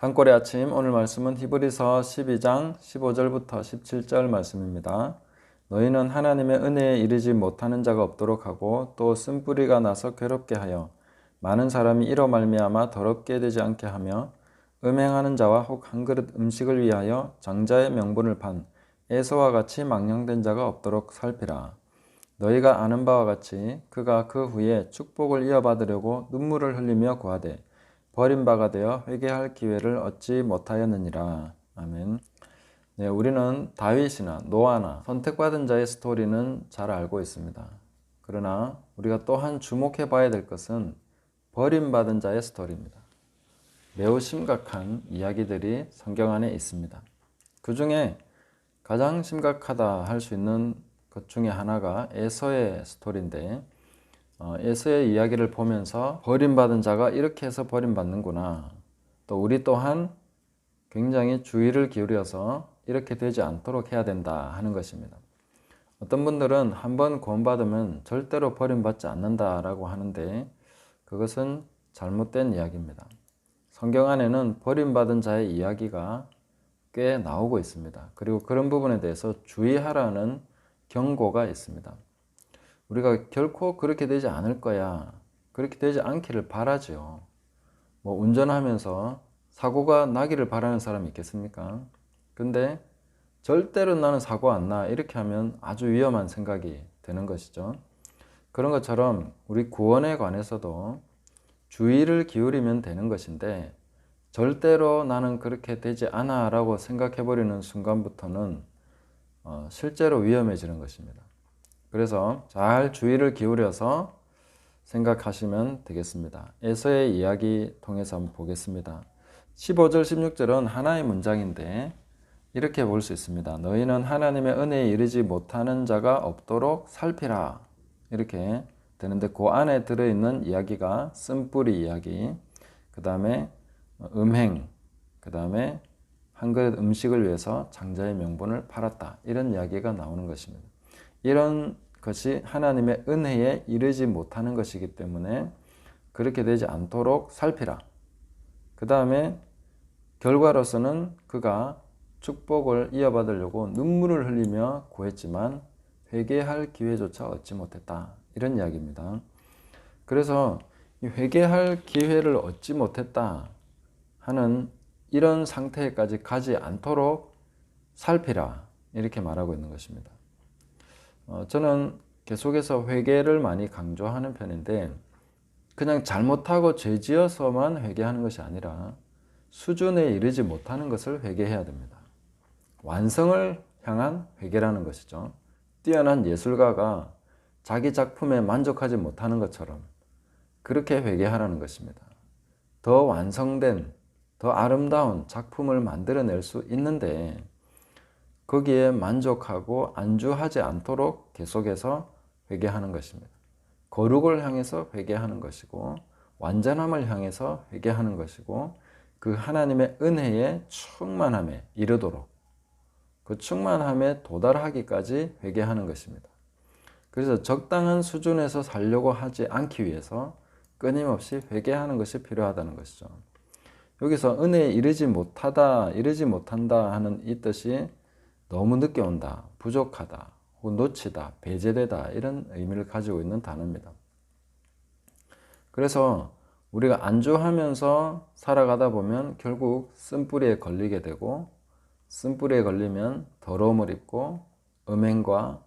산골의 아침, 오늘 말씀은 히브리서 12장 15절부터 17절 말씀입니다. 너희는 하나님의 은혜에 이르지 못하는 자가 없도록 하고 또 쓴뿌리가 나서 괴롭게 하여 많은 사람이 이로 말미암아 더럽게 되지 않게 하며 음행하는 자와 혹 한 그릇 음식을 위하여 장자의 명분을 판 에서와 같이 망령된 자가 없도록 살피라. 너희가 아는 바와 같이 그가 그 후에 축복을 이어받으려고 눈물을 흘리며 구하되 버림바가 되어 회개할 기회를 얻지 못하였느니라. 아멘. 네, 우리는 다윗이나 노아나 선택받은 자의 스토리는 잘 알고 있습니다. 그러나 우리가 또한 주목해 봐야 될 것은 버림받은 자의 스토리입니다. 매우 심각한 이야기들이 성경 안에 있습니다. 그 중에 가장 심각하다 할 수 있는 것 중에 하나가 에서의 스토리인데, 에서의 이야기를 보면서 버림받은 자가 이렇게 해서 버림받는구나, 또 우리 또한 굉장히 주의를 기울여서 이렇게 되지 않도록 해야 된다 하는 것입니다. 어떤 분들은 한번 구원받으면 절대로 버림받지 않는다라고 하는데 그것은 잘못된 이야기입니다. 성경 안에는 버림받은 자의 이야기가 꽤 나오고 있습니다. 그리고 그런 부분에 대해서 주의하라는 경고가 있습니다. 우리가 결코 그렇게 되지 않을 거야, 그렇게 되지 않기를 바라죠. 운전하면서 사고가 나기를 바라는 사람이 있겠습니까? 근데 절대로 나는 사고 안 나, 이렇게 하면 아주 위험한 생각이 드는 것이죠. 그런 것처럼 우리 구원에 관해서도 주의를 기울이면 되는 것인데 절대로 나는 그렇게 되지 않아 라고 생각해버리는 순간부터는 실제로 위험해지는 것입니다. 그래서 잘 주의를 기울여서 생각하시면 되겠습니다. 에서의 이야기 통해서 한번 보겠습니다. 15절 16절은 하나의 문장인데 이렇게 볼 수 있습니다. 너희는 하나님의 은혜에 이르지 못하는 자가 없도록 살피라, 이렇게 되는데 그 안에 들어있는 이야기가 쓴뿌리 이야기, 그 다음에 음행, 그 다음에 한 그릇 음식을 위해서 장자의 명분을 팔았다, 이런 이야기가 나오는 것입니다. 이런 것이 하나님의 은혜에 이르지 못하는 것이기 때문에 그렇게 되지 않도록 살피라. 그 다음에 결과로서는 그가 축복을 이어받으려고 눈물을 흘리며 구했지만 회개할 기회조차 얻지 못했다, 이런 이야기입니다. 그래서 회개할 기회를 얻지 못했다 하는 이런 상태까지 가지 않도록 살피라, 이렇게 말하고 있는 것입니다. 저는 계속해서 회개를 많이 강조하는 편인데 그냥 잘못하고 죄지어서만 회개하는 것이 아니라 수준에 이르지 못하는 것을 회개해야 됩니다. 완성을 향한 회개라는 것이죠. 뛰어난 예술가가 자기 작품에 만족하지 못하는 것처럼 그렇게 회개하라는 것입니다. 더 완성된, 더 아름다운 작품을 만들어낼 수 있는데 거기에 만족하고 안주하지 않도록 계속해서 회개하는 것입니다. 거룩을 향해서 회개하는 것이고 완전함을 향해서 회개하는 것이고 그 하나님의 은혜의 충만함에 이르도록 그 충만함에 도달하기까지 회개하는 것입니다. 그래서 적당한 수준에서 살려고 하지 않기 위해서 끊임없이 회개하는 것이 필요하다는 것이죠. 여기서 은혜에 이르지 못한다 하는 이 뜻이 너무 늦게 온다, 부족하다, 혹은 놓치다, 배제되다, 이런 의미를 가지고 있는 단어입니다. 그래서 우리가 안주하면서 살아가다 보면 결국 쓴뿌리에 걸리게 되고 쓴뿌리에 걸리면 더러움을 입고 음행과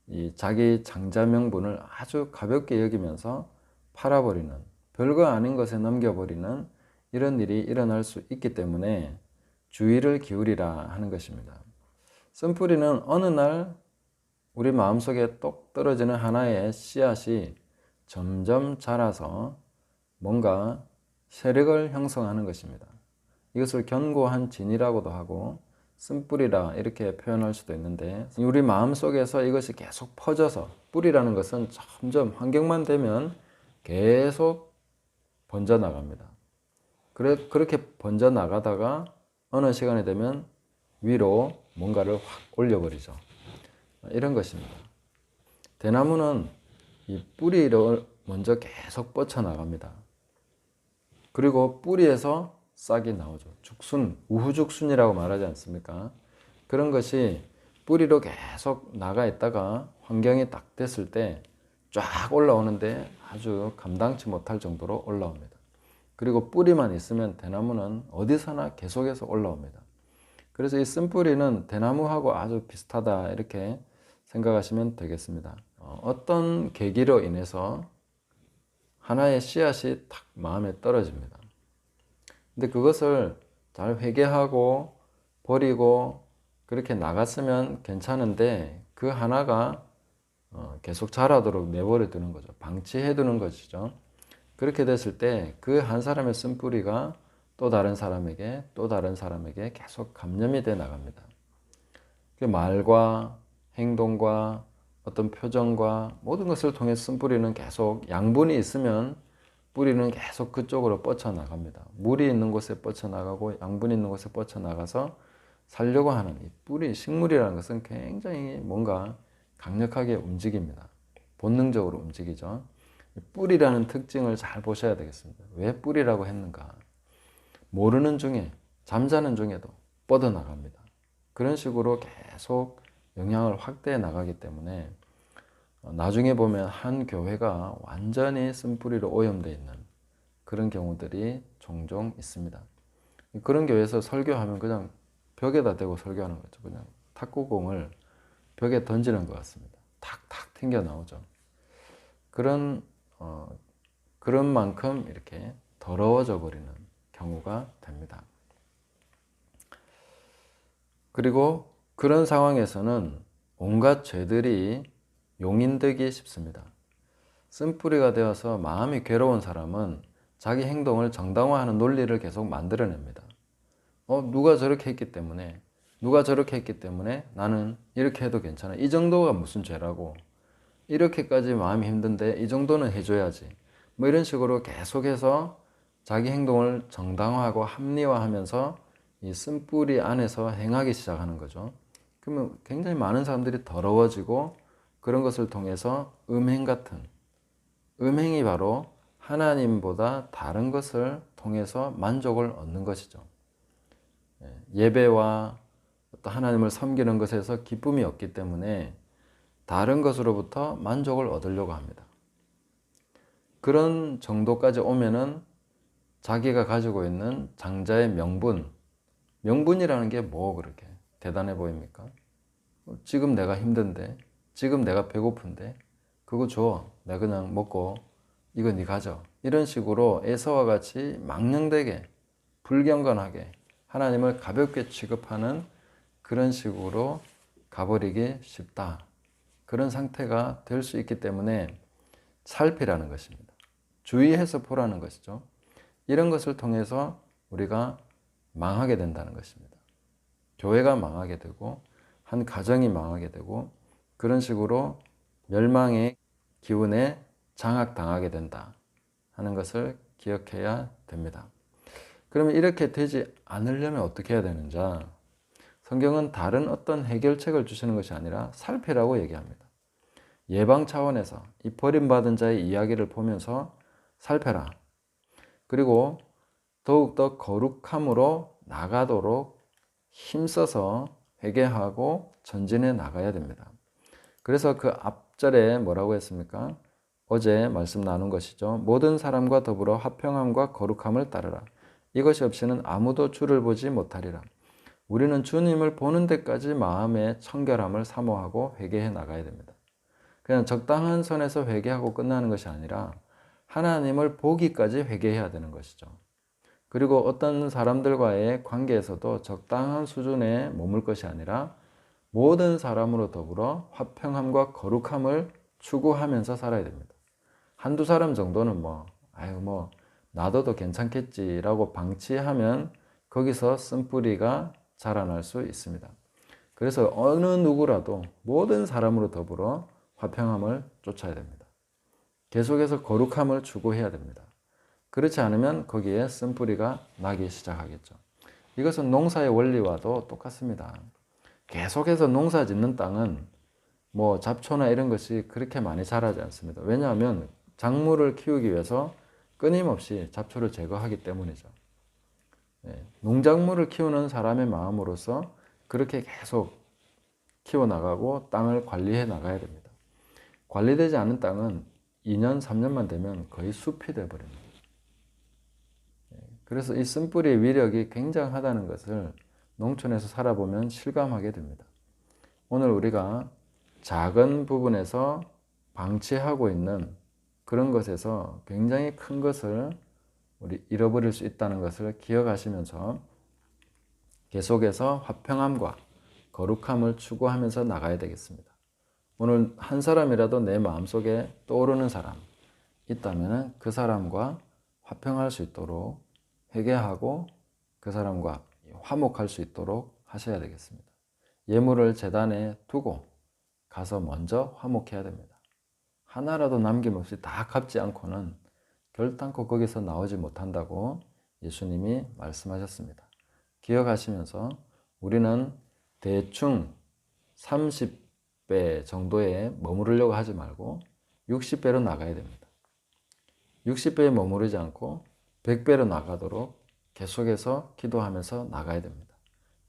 이 자기 장자 명분을 아주 가볍게 여기면서 팔아버리는, 별거 아닌 것에 넘겨버리는 이런 일이 일어날 수 있기 때문에 주의를 기울이라 하는 것입니다. 쓴뿌리는 어느 날 우리 마음속에 똑 떨어지는 하나의 씨앗이 점점 자라서 뭔가 세력을 형성하는 것입니다. 이것을 견고한 진이라고도 하고 쓴뿌리라 이렇게 표현할 수도 있는데 우리 마음속에서 이것이 계속 퍼져서, 뿌리라는 것은 점점 환경만 되면 계속 번져나갑니다. 그렇게 번져나가다가 어느 시간이 되면 위로 뭔가를 확 올려버리죠. 이런 것입니다. 대나무는 이 뿌리를 먼저 계속 뻗쳐나갑니다. 그리고 뿌리에서 싹이 나오죠. 죽순, 우후죽순이라고 말하지 않습니까? 그런 것이 뿌리로 계속 나가 있다가 환경이 딱 됐을 때 쫙 올라오는데 아주 감당치 못할 정도로 올라옵니다. 그리고 뿌리만 있으면 대나무는 어디서나 계속해서 올라옵니다. 그래서 이 쓴뿌리는 대나무하고 아주 비슷하다 이렇게 생각하시면 되겠습니다. 어떤 계기로 인해서 하나의 씨앗이 탁 마음에 떨어집니다. 근데 그것을 잘 회개하고 버리고 그렇게 나갔으면 괜찮은데 그 하나가 계속 자라도록 내버려 두는 거죠. 방치해 두는 것이죠. 그렇게 됐을 때 그 한 사람의 쓴뿌리가 또 다른 사람에게 또 다른 사람에게 계속 감염이 돼 나갑니다. 그 말과 행동과 어떤 표정과 모든 것을 통해 쓴뿌리는 계속 양분이 있으면 뿌리는 계속 그쪽으로 뻗쳐나갑니다. 물이 있는 곳에 뻗쳐나가고 양분이 있는 곳에 뻗쳐나가서 살려고 하는 이 뿌리, 식물이라는 것은 굉장히 뭔가 강력하게 움직입니다. 본능적으로 움직이죠. 뿌리라는 특징을 잘 보셔야 되겠습니다. 왜 뿌리라고 했는가? 모르는 중에, 잠자는 중에도 뻗어나갑니다. 그런 식으로 계속 영향을 확대해 나가기 때문에 나중에 보면 한 교회가 완전히 쓴뿌리로 오염되어 있는 그런 경우들이 종종 있습니다. 그런 교회에서 설교하면 그냥 벽에다 대고 설교하는 거죠. 그냥 탁구공을 벽에 던지는 것 같습니다. 탁탁 튕겨 나오죠. 그런 만큼 이렇게 더러워져 버리는 경우가 됩니다. 그리고 그런 상황에서는 온갖 죄들이 용인되기 쉽습니다. 쓴뿌리가 되어서 마음이 괴로운 사람은 자기 행동을 정당화하는 논리를 계속 만들어냅니다. 누가 저렇게 했기 때문에 나는 이렇게 해도 괜찮아. 이 정도가 무슨 죄라고. 이렇게까지 마음이 힘든데 이 정도는 해줘야지. 뭐 이런 식으로 계속해서 자기 행동을 정당화하고 합리화하면서 이 쓴뿌리 안에서 행하기 시작하는 거죠. 그러면 굉장히 많은 사람들이 더러워지고 그런 것을 통해서 음행이 바로 하나님보다 다른 것을 통해서 만족을 얻는 것이죠. 예배와 또 하나님을 섬기는 것에서 기쁨이 없기 때문에 다른 것으로부터 만족을 얻으려고 합니다. 그런 정도까지 오면은 자기가 가지고 있는 장자의 명분이라는 게 뭐 그렇게 대단해 보입니까? 지금 내가 힘든데, 지금 내가 배고픈데, 그거 줘. 내가 그냥 먹고 이거 네 가져. 이런 식으로 에서와 같이 망령되게, 불경건하게 하나님을 가볍게 취급하는 그런 식으로 가버리기 쉽다. 그런 상태가 될 수 있기 때문에 살피라는 것입니다. 주의해서 보라는 것이죠. 이런 것을 통해서 우리가 망하게 된다는 것입니다. 교회가 망하게 되고 한 가정이 망하게 되고 그런 식으로 멸망의 기운에 장악당하게 된다 하는 것을 기억해야 됩니다. 그러면 이렇게 되지 않으려면 어떻게 해야 되는지 성경은 다른 어떤 해결책을 주시는 것이 아니라 살피라고 얘기합니다. 예방 차원에서 이 버림받은 자의 이야기를 보면서 살펴라. 그리고 더욱더 거룩함으로 나가도록 힘써서 회개하고 전진해 나가야 됩니다. 그래서 그 앞절에 뭐라고 했습니까? 어제 말씀 나눈 것이죠. 모든 사람과 더불어 화평함과 거룩함을 따르라. 이것이 없이는 아무도 주를 보지 못하리라. 우리는 주님을 보는 데까지 마음의 청결함을 사모하고 회개해 나가야 됩니다. 그냥 적당한 선에서 회개하고 끝나는 것이 아니라 하나님을 보기까지 회개해야 되는 것이죠. 그리고 어떤 사람들과의 관계에서도 적당한 수준에 머물 것이 아니라 모든 사람으로 더불어 화평함과 거룩함을 추구하면서 살아야 됩니다. 한두 사람 정도는 놔둬도 괜찮겠지라고 방치하면 거기서 쓴뿌리가 자라날 수 있습니다. 그래서 어느 누구라도 모든 사람으로 더불어 화평함을 쫓아야 됩니다. 계속해서 거룩함을 추구해야 됩니다. 그렇지 않으면 거기에 쓴뿌리가 나기 시작하겠죠. 이것은 농사의 원리와도 똑같습니다. 계속해서 농사 짓는 땅은 잡초나 이런 것이 그렇게 많이 자라지 않습니다. 왜냐하면 작물을 키우기 위해서 끊임없이 잡초를 제거하기 때문이죠. 농작물을 키우는 사람의 마음으로서 그렇게 계속 키워나가고 땅을 관리해 나가야 됩니다. 관리되지 않은 땅은 2년, 3년만 되면 거의 숲이 되어버립니다. 그래서 이 쓴뿌리의 위력이 굉장하다는 것을 농촌에서 살아보면 실감하게 됩니다. 오늘 우리가 작은 부분에서 방치하고 있는 그런 것에서 굉장히 큰 것을 우리 잃어버릴 수 있다는 것을 기억하시면서 계속해서 화평함과 거룩함을 추구하면서 나가야 되겠습니다. 오늘 한 사람이라도 내 마음속에 떠오르는 사람 있다면 그 사람과 화평할 수 있도록 회개하고 그 사람과 화목할 수 있도록 하셔야 되겠습니다. 예물을 제단에 두고 가서 먼저 화목해야 됩니다. 하나라도 남김없이 다 갚지 않고는 결단코 거기서 나오지 못한다고 예수님이 말씀하셨습니다. 기억하시면서 우리는 대충 30배 정도에 머무르려고 하지 말고 60배로 나가야 됩니다. 60배에 머무르지 않고 100배로 나가도록 계속해서 기도하면서 나가야 됩니다.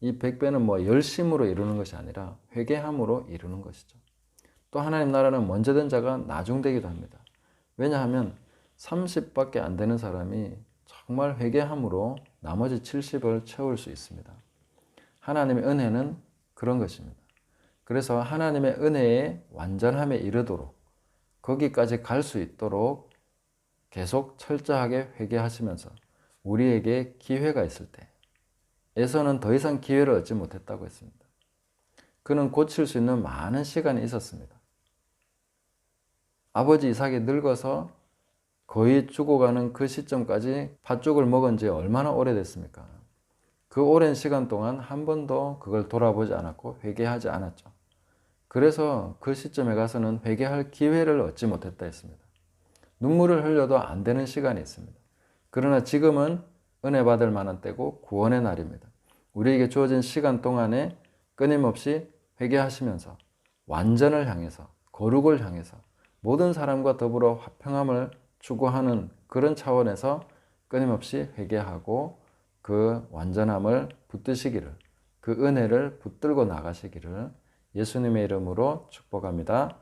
이 100배는 뭐 열심으로 이루는 것이 아니라 회개함으로 이루는 것이죠. 또 하나님 나라는 먼저 된 자가 나중되기도 합니다. 왜냐하면 30밖에 안 되는 사람이 정말 회개함으로 나머지 70을 채울 수 있습니다. 하나님의 은혜는 그런 것입니다. 그래서 하나님의 은혜의 완전함에 이르도록 거기까지 갈 수 있도록 계속 철저하게 회개하시면서 우리에게 기회가 있을 때 에서는 더 이상 기회를 얻지 못했다고 했습니다. 그는 고칠 수 있는 많은 시간이 있었습니다. 아버지 이삭이 늙어서 거의 죽어가는 그 시점까지 팥죽을 먹은 지 얼마나 오래됐습니까? 그 오랜 시간 동안 한 번도 그걸 돌아보지 않았고 회개하지 않았죠. 그래서 그 시점에 가서는 회개할 기회를 얻지 못했다 했습니다. 눈물을 흘려도 안 되는 시간이 있습니다. 그러나 지금은 은혜 받을 만한 때고 구원의 날입니다. 우리에게 주어진 시간 동안에 끊임없이 회개하시면서 완전을 향해서 거룩을 향해서 모든 사람과 더불어 화평함을 추구하는 그런 차원에서 끊임없이 회개하고 그 완전함을 붙드시기를, 그 은혜를 붙들고 나가시기를 예수님의 이름으로 축복합니다.